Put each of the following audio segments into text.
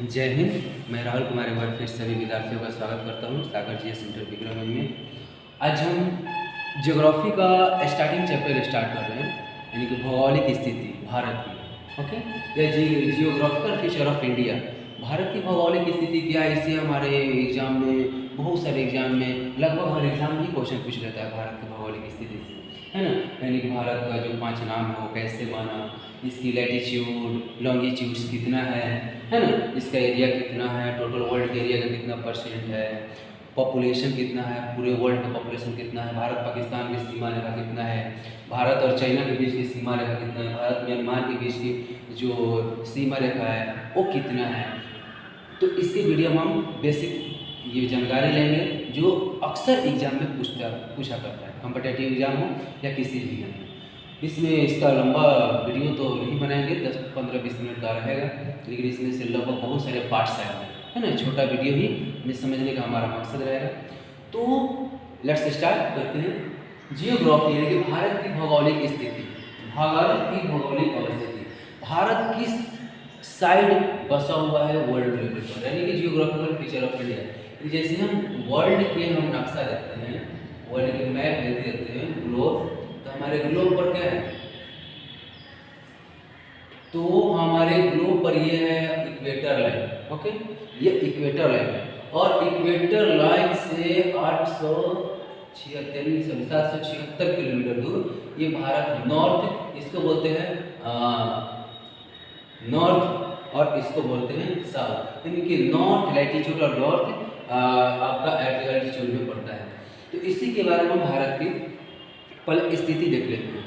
जय हिंद। मैं राहुल कुमार एक बार फिर सभी विद्यार्थियों का स्वागत करता हूं सागर जी सेंटर विक्रम में। आज हम ज्योग्राफी का स्टार्टिंग चैप्टर स्टार्ट कर रहे हैं, यानी कि भौगोलिक स्थिति भारत की। ओके, या geographical feature of India. Bharat की भौगोलिक स्थिति क्या है, इससे हमारे एग्जाम में, बहुत सारे एग्जाम में, लगभग हर एग्जाम में ही क्वेश्चन पूछ लेता है भारत की भौगोलिक स्थिति से, है ना। यानी कि भारत का जो 5 नाम है वो कैसे बना, इसकी लैटिट्यूड लॉन्गिट्यूड्स कितना है ना, इसका एरिया कितना है, टोटल वर्ल्ड एरिया का कितना परसेंट है, पॉपुलेशन कितना है, पूरे वर्ल्ड का पॉपुलेशन कितना है, भारत पाकिस्तान की सीमा रेखा कितना है, भारत और चाइना के बीच की सीमा रेखा कितना है, भारत म्यांमार के बीच की जो सीमा रेखा है वो कितना है। तो इसके वीडियो में हम बेसिक ये जानकारी लेंगे जो अक्सर एग्जाम में पूछा करता है, कॉम्पिटिटिव एग्जाम हो या किसी भी एग्जाम में। इसमें इसका लंबा वीडियो तो नहीं बनाएंगे, 10-15-20 मिनट का रहेगा, लेकिन इसमें से लगभग बहुत सारे पार्ट्स आए है ना। छोटा वीडियो ही में समझने का हमारा मकसद रहेगा। तो लेट्स स्टार्ट करते हैं। जियोग्राफी यानी कि भारत की भौगोलिक स्थिति, भारत की भौगोलिक अवस्थिति, भारत किस साइड बसा हुआ है वर्ल्ड लेवल पर, यानी कि जियोग्राफिकल फीचर ऑफ इंडिया। जैसे हम वर्ल्ड के हम नक्शा देखते हैं, वर्ल्ड के मैप देते हैं, ग्लोब, तो हमारे ग्लोब पर क्या है, तो हमारे ग्लोब पर ये है इक्वेटर लाइन। ओके, ये इक्वेटर लाइन है और इक्वेटर लाइन से 776 किलोमीटर दूर ये भारत नॉर्थ, इसको बोलते हैं नॉर्थ और इसको बोलते हैं साउथ, यानी कि नॉर्थ लैटिट्यूड और नॉर्थ आपका एल्टीट्यूड में पड़ता है। तो इसी के बारे में भारत की पहले स्थिति देख लेते हैं।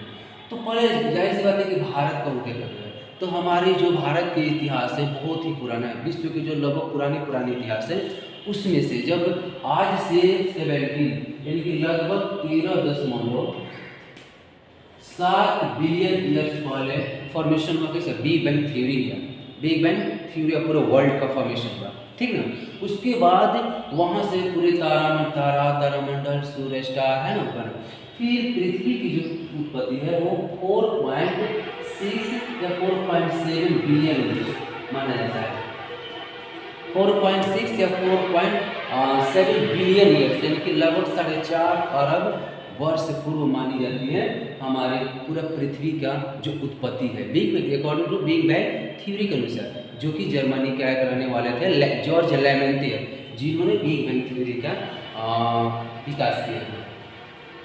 तो पहले जाहिर सी बात है कि भारत का उल्लेख कर रहे हैं, तो हमारी जो भारत के इतिहास है बहुत ही पुराना है, विश्व की जो लगभग पुरानी इतिहास है उसमें से जब आज से 17 यानी कि लगभग 13.7 बिलियन ईयर्स पहले फॉर्मेशन हुआ। कैसे? बिग बैंग थ्योरी है, बिग बैंग थ्योरी पूरे वर्ल्ड का फॉर्मेशन हुआ, ठीक ना। उसके बाद वहाँ से पूरे तारामंडल सूर्य स्टार है ना बना। फिर पृथ्वी की जो उत्पत्ति है वो 4.6 या 4.7 बिलियन माना जाता है। 4.6 या 4.7 बिलियन ईयर्स, यानी कि लगभग 4.5 अरब वर्ष पूर्व मानी जाती है हमारे पूरा पृथ्वी का जो उत्पत्ति है, big bang according to big bang theory के अनुसार, जो कि जर्मनी के रहने वाले थे जॉर्ज लैमेंटियर, जिन्होंने बिग बैंग थ्योरी का विकास किया है।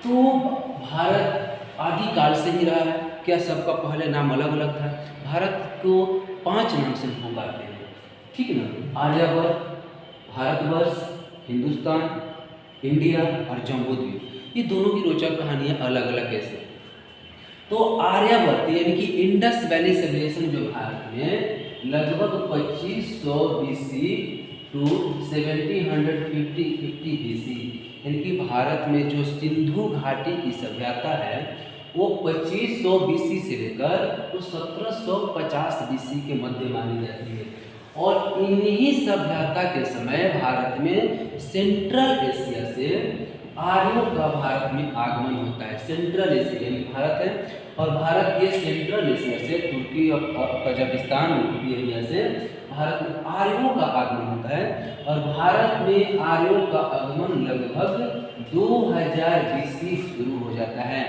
तो भारत आदि काल से ही रहा है। क्या सबका पहले नाम अलग अलग था? भारत को 5 नाम से पुकारते हैं, ठीक है ना। आर्यवर्त, भारतवर्ष, हिंदुस्तान, इंडिया और जम्बूद्वीप, ये दोनों की रोचक कहानियाँ अलग अलग कैसे। तो आर्यवर्त यानी कि इंडस वैली सिविलाइजेशन जो भारत में लगभग 2500 BC टू 1750 BC, यानी कि भारत में जो सिंधु घाटी की सभ्यता है वो 2500 BC से लेकर तो 1750 BC के मध्य मानी जाती है। और इन्हीं सभ्यता के समय भारत में सेंट्रल एशिया से आर्यों का भारत में आगमन होता है। सेंट्रल एशिया यानी भारत है और भारत के सेंट्रल एशिया से तुर्की और कजाकिस्तान एरिया से भारत में आर्यों का आगमन होता है। और भारत में आर्यों का आगमन लगभग 2000 BC शुरू हो जाता है।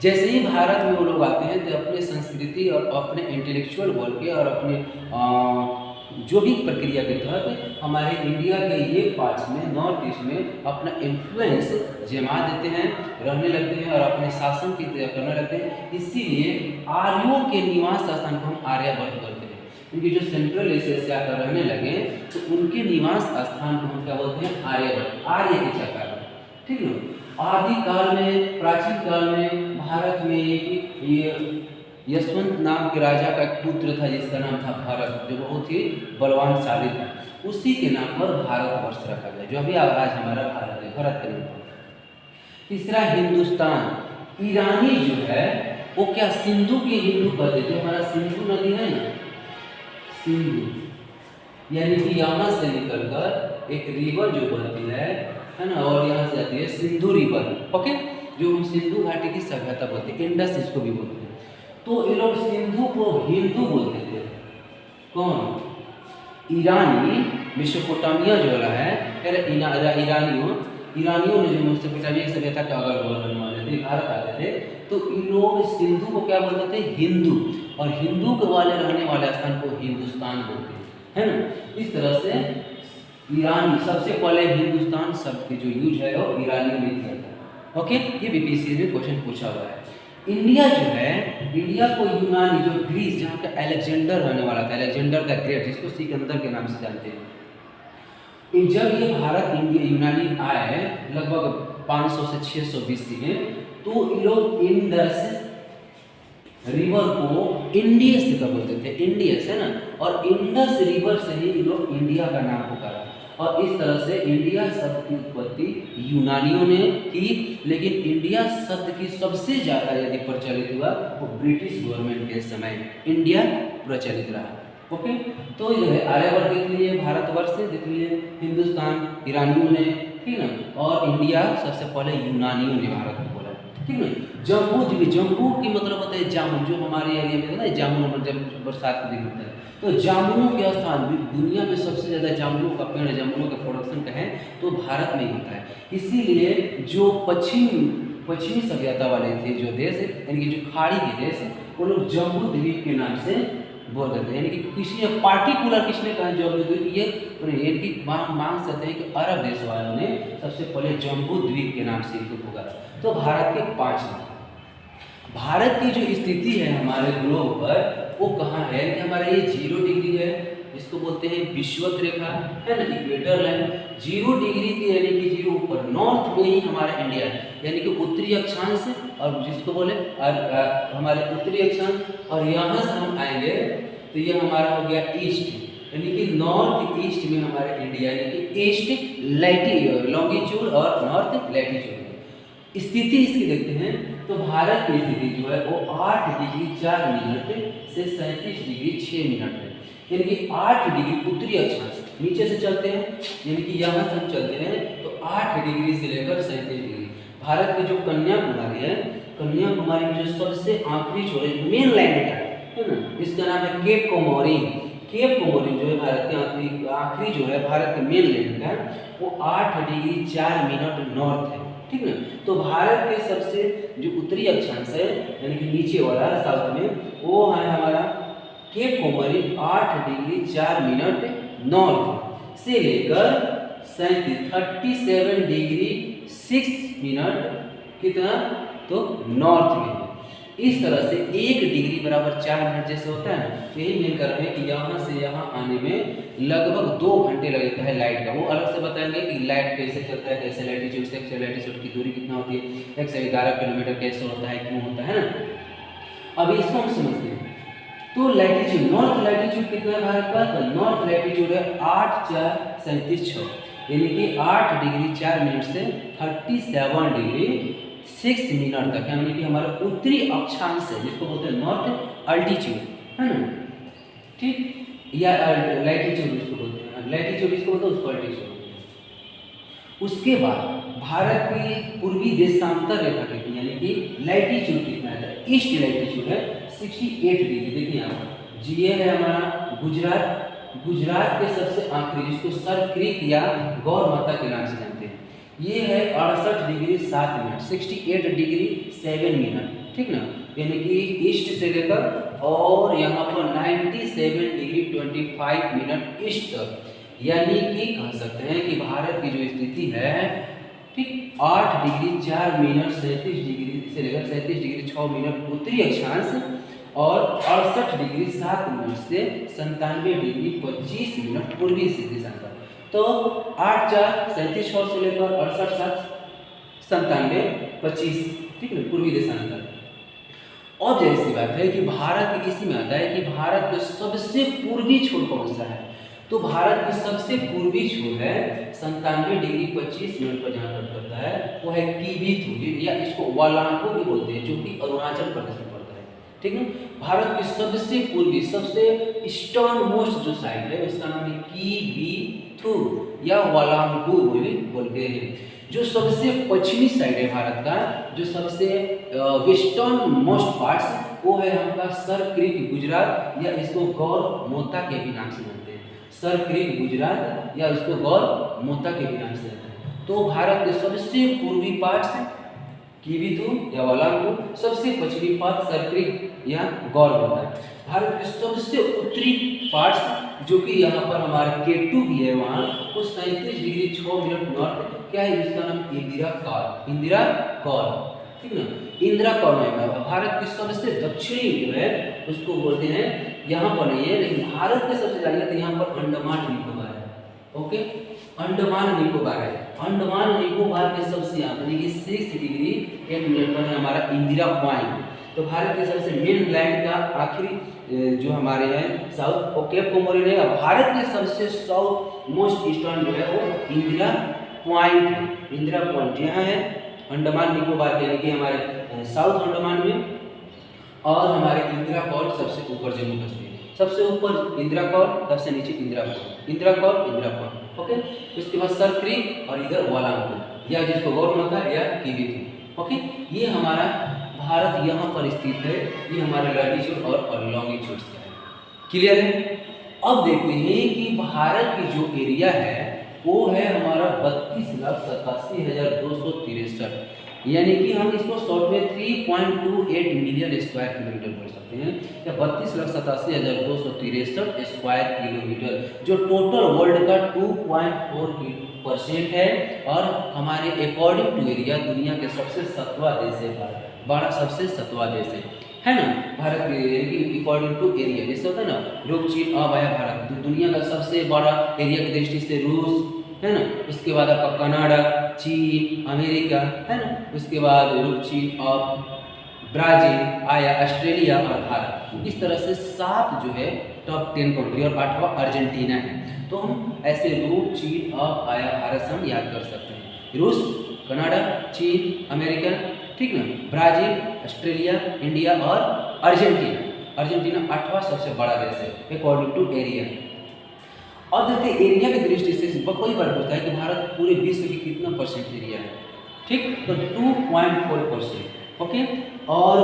जैसे ही भारत में वो लोग आते हैं तो अपने संस्कृति और अपने इंटेलेक्चुअल बोल के और अपने जो भी प्रक्रिया के तहत हमारे इंडिया के ये पार्ट्स में, नॉर्थ ईस्ट में अपना इन्फ्लुएंस जमा देते हैं, रहने लगते हैं और अपने शासन की करने लगते हैं। इसीलिए आर्यों के निवास स्थान को हम आर्यवर्त बोलते हैं, क्योंकि जो सेंट्रल एशिया से आकर रहने लगे तो उनके निवास स्थान को हम क्या बोलते हैं? आर्यवर्त, आर्य के चक्कर, ठीक है। आदि काल में, प्राचीन काल में भारत में ये यशवंत नाम के राजा का एक पुत्र था जिसका नाम था भारत, जो बहुत ही बलवानशाली था। उसी के नाम पर भारतवर्ष रखा गया, जो अभी आज हमारा भारत है, भारत के नाम पर। तीसरा हिंदुस्तान, ईरानी जो है वो क्या सिंधु के हिंदू कहते थे। हमारा सिंधु नदी है ना, सिंधु, यानी कि यहाँ से निकलकर एक रिवर जो बनती है ना, और यहाँ से जाती है सिंधु रिवर। ओके, जो हम सिंधु घाटी की सभ्यता बोलते हैं, इंडस इसको भी बोलते हैं। तो ये लोग सिंधु को हिंदू बोलते थे। कौन? ईरानी मेसोपोटामिया जो वाला है, ईरानियों ने जो मेसोपोटामिया की सभ्यता के अगल बगल रहने वाले थे, भारत आते थे, तो इन लोग सिंधु को क्या बोलते थे? हिंदू, और हिंदू के वाले रहने वाले स्थान को हिंदुस्तान बोलते हैं, है ना। इस तरह से ईरानी सबसे पहले हिंदुस्तान शब्द की जो यूज है वो ईरानियों ने किया था। ओके, ये बीपीएससी में क्वेश्चन पूछा हुआ है। इंडिया जो है, इंडिया को यूनानी जो ग्रीस जहाँ का अलेक्जेंडर रहने वाला था, अलेक्जेंडर द ग्रेट, जिसको सिकंदर के नाम से जानते हैं, जब ये भारत इंडिया यूनानी आए लगभग 500 से 600 बीसी में, तो ये लोग इंडस रिवर को इंडियस का बोलते थे, इंडियस है ना, और इंडस रिवर से ही ये लोग इंडिया का नाम पुकारा, और इस तरह से इंडिया शब्द की उत्पत्ति यूनानियों ने की। लेकिन इंडिया शब्द की सबसे ज़्यादा यदि प्रचलित हुआ वो ब्रिटिश गवर्नमेंट के समय इंडिया प्रचलित रहा। ओके, तो ये है आर्यवर्त देख लिए, भारतवर्ष से देख लिए, हिंदुस्तान ईरानियों ने, ठीक ना, और इंडिया सबसे पहले यूनानियों ने भारत को बोला, ठीक ना। जम्बू द्वीप, जम्बू की मतलब होता है जामुन, जो हमारे एरिया में ना जामुन जब बरसात के दिन होता है, तो जामुनों के स्थान दुनिया में सबसे ज़्यादा जामुनों का पेड़, जामुनों का प्रोडक्शन का है तो भारत में ही होता है। इसीलिए जो पश्चिमी सभ्यता वाले थे जो देश, यानी कि जो खाड़ी के देश, वो लोग जम्बू द्वीप के नाम से बोल देते हैं, यानी कि किसी ने पार्टिकुलर किसने कहा जम्बू द्वीप, ये यानी कि मान सकते हैं कि अरब देश वालों ने सबसे पहले जम्बू द्वीप के नाम से इनको पुकारा। तो भारत के 5 नाम। भारत की जो स्थिति है हमारे ग्लोब पर वो कहाँ है कि हमारा ये 0 डिग्री है, इसको बोलते हैं विषुवत रेखा, है ना, इक्वेटर लाइन। 0 डिग्री के यानी कि 0 ऊपर नॉर्थ में ही हमारा इंडिया है, यानी कि उत्तरी अक्षांश, और जिसको बोले हमारे उत्तरी अक्षांश, और यहाँ से हम आएंगे तो ये हमारा हो गया ईस्ट, यानी कि नॉर्थ ईस्ट में हमारा इंडिया, यानी कि ईस्ट लॉन्गिट्यूड और नॉर्थ लैटिट्यूड। स्थिति इसकी देखते हैं तो भारत की स्थिति जो है वो 8 डिग्री 4 मिनट से 37 डिग्री 6 मिनट है, यानी कि 8 डिग्री उत्तरी अक्षांश, नीचे से चलते हैं यानी कि यहाँ से हम चलते हैं तो 8 डिग्री से लेकर 37 डिग्री। भारत की जो कन्याकुमारी है, कन्याकुमारी में जो सबसे आखिरी छोर मेन लैंड का है ना, इसका नाम है केप कोमोरिन। केप कोमोरिन जो है भारत के आखिरी जो है भारत के मेन लैंड का, वो 8 डिग्री 4 मिनट नॉर्थ है, ठीक ना। तो भारत के सबसे जो उत्तरी अक्षांश है यानी कि नीचे वाला साउथ में, वो है हमारा Cape Comorin 8 degree 4 minute north से लेकर 37 डिग्री 6 मिनट कितना तो नॉर्थ में है। इस तरह से 1 डिग्री बराबर 4 मिनट जैसे होता है ना, यही मेन कारण है कि यहाँ से यहाँ आने में लगभग 2 घंटे लगता है लाइट का। वो अलग से बताएंगे कि लाइट कैसे चलता है, कैसे लैटिट्यूड से लैटिट्यूड की दूरी कितना होती है, 111 किलोमीटर कैसे होता है, क्यों होता है ना। अभी इसको हम समझते हैं। तो लैटिट्यूड, नॉर्थ लैटिट्यूड कितना है भारत का, तो नॉर्थ लैटिट्यूड है 8 4 37 6, यानी कि 8 डिग्री 4 मिनट से 37 डिग्री 6 मिनट तक, यानी कि हमारा उत्तरी अक्षांश है जिसको बोलते हैं नॉर्थ अल्टीट्यूड, है ना, ठीक, या लैटिट्यूड इसको बोलते हैं, लैटिट्यूड इसको बोलते हैं, उसको अल्टीट्यूड बोलते हैं। उसके बाद भारत की पूर्वी देशांतर रेखा कितनी, यानी कि लैटिट्यूड कितना है, ईस्ट लैटिट्यूड है 68 डिग्री। देखिए यहाँ पर ये है हमारा गुजरात, गुजरात के सबसे आखिरी जिसको सर क्रीक या गौर माता के नाम से जानते हैं, ये है 68 डिग्री 7 मिनट, 68 डिग्री 7 मिनट, ठीक ना, यानी कि ईस्ट से लेकर और यहाँ पर 97 डिग्री 25 मिनट ईस्ट तक, यानी कि कह सकते हैं कि भारत की जो स्थिति है, ठीक, 8 डिग्री 4 मिनट 37 डिग्री से लेकर 37 डिग्री 6 मिनट उत्तरी अक्षांश, और 68 डिग्री 7 मिनट से 97 डिग्री 25 मिनट पूर्वी दिशांतर। तो 8 4 37 6 से लेकर 68 7 97 25, ठीक है, पूर्वी देशांतर। और जैसी बात है कि भारत इसी में आता है कि भारत का सबसे पूर्वी छोर कौन सा है, तो भारत की सबसे पूर्वी छोर है 97 डिग्री 25 मिनट पर जहाँ कट करता है वो है किबिथु, या इसको वालांगो भी बोलते हैं, जो कि अरुणाचल प्रदेश में पड़ता है, ठीक है। भारत की सबसे पूर्वी सबसे ईस्टर्न मोस्ट जो साइड है उसका नाम है किबिथु या वालांगो बोलते हैं। जो सबसे पश्चिमी साइड है भारत का, जो सबसे वेस्टर्न मोस्ट पार्ट्स, वो है आपका सर क्रीक गुजरात, या इसको गौर मोता के भी नाम से जानते हैं। सर क्रीक गुजरात या उसको गौर मोता के भी नाम से जाता है। तो भारत के सबसे पूर्वी पार्ट से कीवीतु या वालांगू, सबसे पश्चिमी पार्ट सर क्रीक या गौर मोता। भारत के सबसे उत्तरी पार्ट जो कि यहाँ पर हमारा केटू भी है, वहाँ वो 37 डिग्री 6 मिनट नॉर्थ क्या है, इसका नाम इंदिरा कौर, इंदिरा कौर, ठीक ना, इंदिरा कौर में। भारत की सबसे दक्षिणी जो है उसको बोलते हैं, यहाँ पर नहीं है लेकिन भारत के सबसे ज़्यादा तो यहाँ पर अंडमान निकोबार है। ओके, अंडमान निकोबार है। अंडमान निकोबार के सबसे यहाँ पर 6 डिग्री 8 मिनट पर है हमारा इंदिरा पॉइंट। तो भारत के सबसे मेन लैंड का आखिरी जो हमारे हैं साउथ और केप कोमोरिन है। भारत के सबसे साउथ मोस्ट ईस्टर्न जो है वो इंदिरा पॉइंट है। इंदिरा पॉइंट यहाँ है अंडमान निकोबार के, यानी कि हमारे साउथ अंडमान में, और हमारे इंदिरा कौर सबसे ऊपर जम्मू कश्मीर, सबसे ऊपर इंदिरा कौर, सबसे नीचे इंदिरा कौर, इंदिरा कौर, इंदिरा कौर। ओके, उसके बाद सर क्रीक और इधर वालांगू या जिसको गौर मोता या कीवीतु। ओके, ये हमारा भारत यहाँ पर स्थित है, ये हमारे लैटिट्यूड और लॉन्गिट्यूड से है। क्लियर है। अब देखते हैं कि भारत की जो एरिया है वो है हमारा 32,87,263, यानी कि हम इसको शॉर्ट में 3.28 मिलियन स्क्वायर किलोमीटर बोल सकते हैं, या 32,87,263 स्क्वायर किलोमीटर, जो टोटल वर्ल्ड का 2.4% है। और हमारे अकॉर्डिंग टू एरिया दुनिया के सबसे 7वां देश है भारत, बड़ा सबसे 7वां देश है ना भारत के अकॉर्डिंग टू एरिया। जैसे होता है ना रूप चीन अब आया भारत, तो दुनिया का सबसे बड़ा एरिया की दृष्टि से रूस है ना, उसके बाद आपका कनाडा, चीन, अमेरिका है ना, उसके बाद रूप चीन और ब्राजील आया, ऑस्ट्रेलिया और भारत। इस तरह से 7 जो है टॉप 10 कंट्री, और 8वां अर्जेंटीना है। तो हम ऐसे रूप चीन अब आया भारत से हम याद कर सकते हैं। रूस, कनाडा, चीन, अमेरिका, ठीक ना, ब्राजील, ऑस्ट्रेलिया, इंडिया और अर्जेंटीना। अर्जेंटीना 8वां सबसे बड़ा देश है अकॉर्डिंग टू एरिया। और देखते हैं एरिया की दृष्टि से कोई बार पूछता है कि भारत पूरे विश्व की कितना परसेंट एरिया है, ठीक, तो 2.4%। ओके, और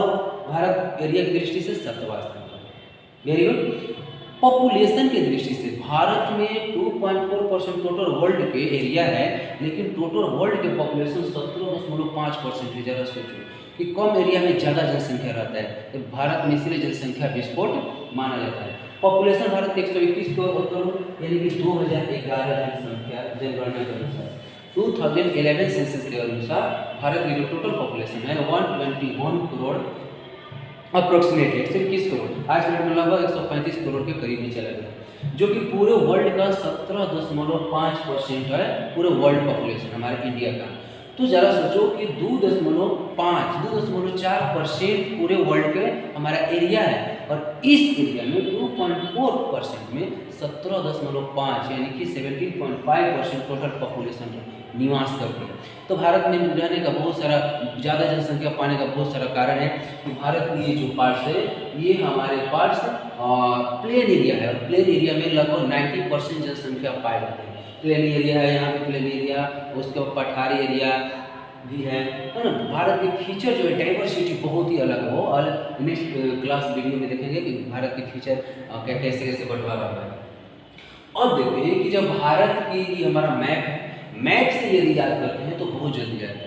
भारत एरिया की दृष्टि से 7वां स्थान पर। Very good. पॉपुलेशन की दृष्टि से भारत में 2.4% टोटल वर्ल्ड के एरिया है, लेकिन टोटल वर्ल्ड के पॉपुलेशन 17.5% है। जरा सोचो कि कम एरिया में ज़्यादा जनसंख्या रहता है, तो भारत में इसलिए जनसंख्या विस्फोट माना जाता है। पॉपुलेशन भारत के 121 करोड़, यानी कि 2011 जनसंख्या जनगणना के अनुसार 2011 सेंसस के अनुसार भारत की जो टोटल पॉपुलेशन है 121 करोड़ अप्रोक्सीमेट 121 करोड़, आज के डेट में लगभग 135 करोड़ के करीब ही चला गया, जो कि पूरे वर्ल्ड का 17.5% है पूरे वर्ल्ड पॉपुलेशन हमारे इंडिया का। तो जरा सोचो कि 2.4% पूरे वर्ल्ड के हमारा एरिया है, और इस एरिया में 2.4% में 17.5 यानी कि 17.5% टोटल पॉपुलेशन निवास करती है। तो भारत में रहने का बहुत सारा, ज़्यादा जनसंख्या पाने का बहुत सारा कारण है कि भारत की ये जो पार्ट्स है ये हमारे पार्ट्स प्लेन एरिया है, और प्लेन एरिया में लगभग 90% जनसंख्या पाए जाते हैं। प्लेन एरिया है यहाँ पे, प्लेन एरिया, उसके बाद पठारी एरिया भी है ना। भारत के फीचर जो है डाइवर्सिटी बहुत ही अलग हो, और नेक्स्ट क्लास वीडियो में देखेंगे कि भारत के फीचर क्या कैसे कैसे बंटवारा हुआ है। अब देखते हैं कि जब भारत की हमारा मैप है, मैप से यदि याद करते हैं तो बहुत जल्दी जाता है।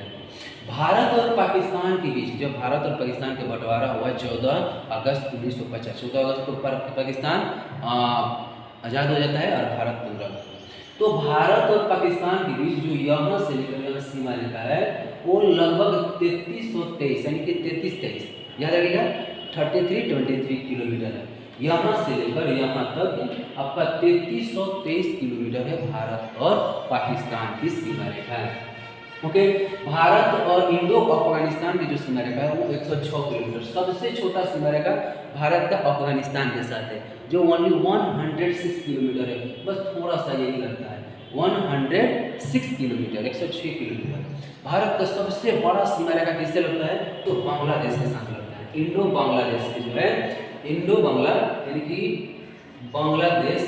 भारत और पाकिस्तान के बीच जब भारत और पाकिस्तान का बंटवारा हुआ 14 अगस्त 1950, 14 अगस्त को पाकिस्तान आज़ाद हो जाता है और भारत 15 अगस्त। तो भारत और पाकिस्तान के बीच जो यहाँ से लेकर यहाँ सीमा रेखा है वो लगभग 3323 यानी कि 3323 याद रखिएगा 3323 किलोमीटर है। यहाँ से लेकर यहाँ तक आपका 3323 किलोमीटर है भारत और पाकिस्तान की सीमा रेखा है। ओके, भारत और इंडो अफगानिस्तान की जो सीमा रेखा है वो 106 किलोमीटर, सबसे छोटा सीमा रेखा भारत का अफगानिस्तान के साथ है जो ओनली 106 किलोमीटर है, बस थोड़ा सा यही लगता है 106 किलोमीटर, 106 किलोमीटर। भारत का सबसे बड़ा सीमा रेखा किससे लगता है तो बांग्लादेश के साथ लगता है, इंडो बांग्लादेश की जो है इंडो बांग्ला यानी कि बांग्लादेश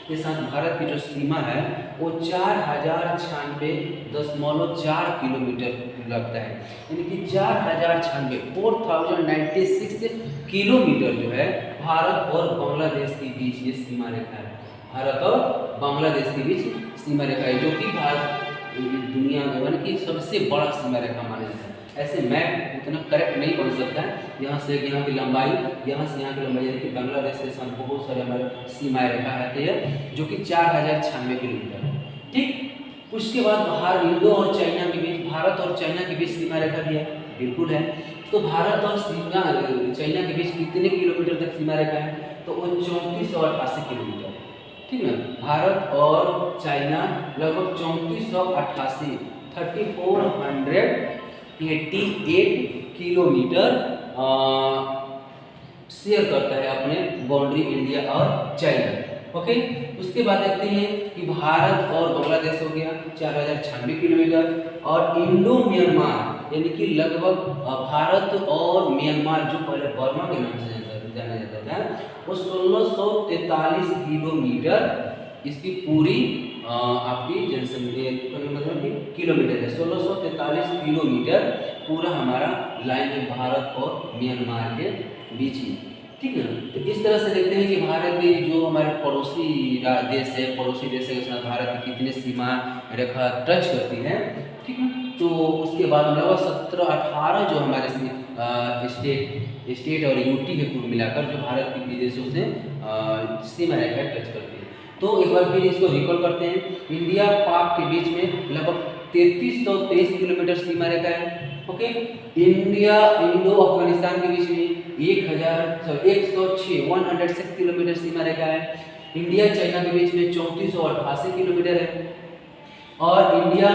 के साथ भारत की जो सीमा है वो 4096.4 किलोमीटर लगता है, यानी कि 4096 किलोमीटर जो है भारत और बांग्लादेश के बीच ये सीमा रेखा है। भारत और बांग्लादेश के बीच सीमा रेखा है, जो कि भारत दुनिया में यानी कि सबसे बड़ा सीमा रेखा माना जाता है। ऐसे मैप उतना करेक्ट नहीं बन सकता है, यहाँ से यहाँ की लंबाई, यहाँ से यहाँ की लंबाई, यानी कि बांग्लादेश के साथ बहुत सारे हमारे सीमा रेखा आती है, जो कि 4096 किलोमीटर है। ठीक, उसके बाद बाहर इंडो और चाइना के बीच, भारत और चाइना के बीच सीमा रेखा भी है, बिल्कुल है। तो भारत और चाइना के बीच कितने किलोमीटर तक सीमा रेखा है? तो वो 3488 किलोमीटर। ठीक है, भारत और चाइना लगभग 3488 3488 किलोमीटर शेयर करता है अपने बाउंड्री इंडिया और चाइना। ओके, उसके बाद देखते हैं कि भारत और बांग्लादेश हो गया 4096 किलोमीटर, और इंडो म्यांमार यानी कि लगभग भारत और म्यांमार, जो पहले बर्मा के नाम से जाना जाता था, वो 1643 किलोमीटर इसकी पूरी आपकी जनसंख्या मतलब कि किलोमीटर है, 1643 किलोमीटर पूरा हमारा लाइन है भारत और म्यांमार के बीच में। ठीक है, तो इस तरह से देखते हैं कि भारत के जो हमारे पड़ोसी देश है, पड़ोसी देश के साथ भारत की कितने सीमा रेखा टच करती है। ठीक है, तो उसके बाद हम लोग 17-18 जो हमारे स्टेट और यूटी के कुल मिलाकर जो भारत के विदेशों से सीमा रेखा टच करती है। तो एक बार फिर इसको रिकॉल करते हैं। इंडिया पाक के बीच में लगभग 3323 किलोमीटर सीमा रेखा है। ओके, इंडिया इंडो अफगानिस्तान के बीच में 106 किलोमीटर सीमा रेखा है। इंडिया चाइना के बीच में 3488 किलोमीटर है, और इंडिया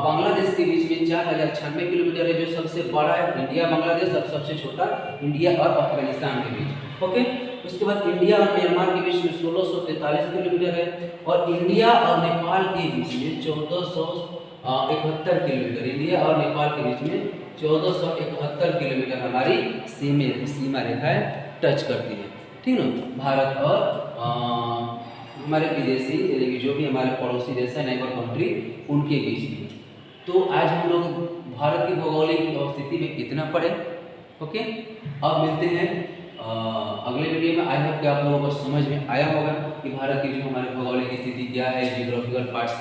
बांग्लादेश के बीच में 4096 किलोमीटर है, जो सबसे बड़ा है इंडिया बांग्लादेश, और सबसे छोटा इंडिया और अफगानिस्तान के बीच। ओके, उसके बाद इंडिया और म्यांमार के बीच में 1643 किलोमीटर है, और इंडिया और नेपाल के बीच में 1471 किलोमीटर, इंडिया और नेपाल के बीच में 1471 किलोमीटर हमारी सीमा रेखाएं टच करती है। ठीक है, भारत और हमारे विदेशी यानी कि जो भी हमारे पड़ोसी देश है, नेबर कंट्री, उनके बीच में। तो आज हम लोग भारत की भौगोलिक स्थिति में इतना पढ़े। ओके, अब मिलते हैं अगले वीडियो में। आई होप कि आप लोगों को समझ में आया होगा कि भारत की जो हमारी भौगोलिक स्थिति क्या है, जियोग्राफिकल पार्ट्स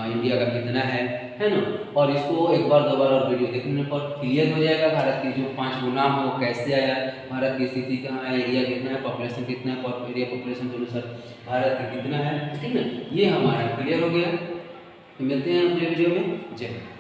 इंडिया का कितना है ना। और इसको एक बार दो बार और वीडियो देखने पर क्लियर हो जाएगा भारत की जो 5 गुना हो कैसे आया, भारत की स्थिति कहाँ है, एरिया कितना है, पॉपुलेशन कितना है, एरिया पॉपुलेशन के अनुसार भारत की कितना है। ठीक है, ये हमारा क्लियर हो गया। मिलते हैं अगले वीडियो में। जय हिंद।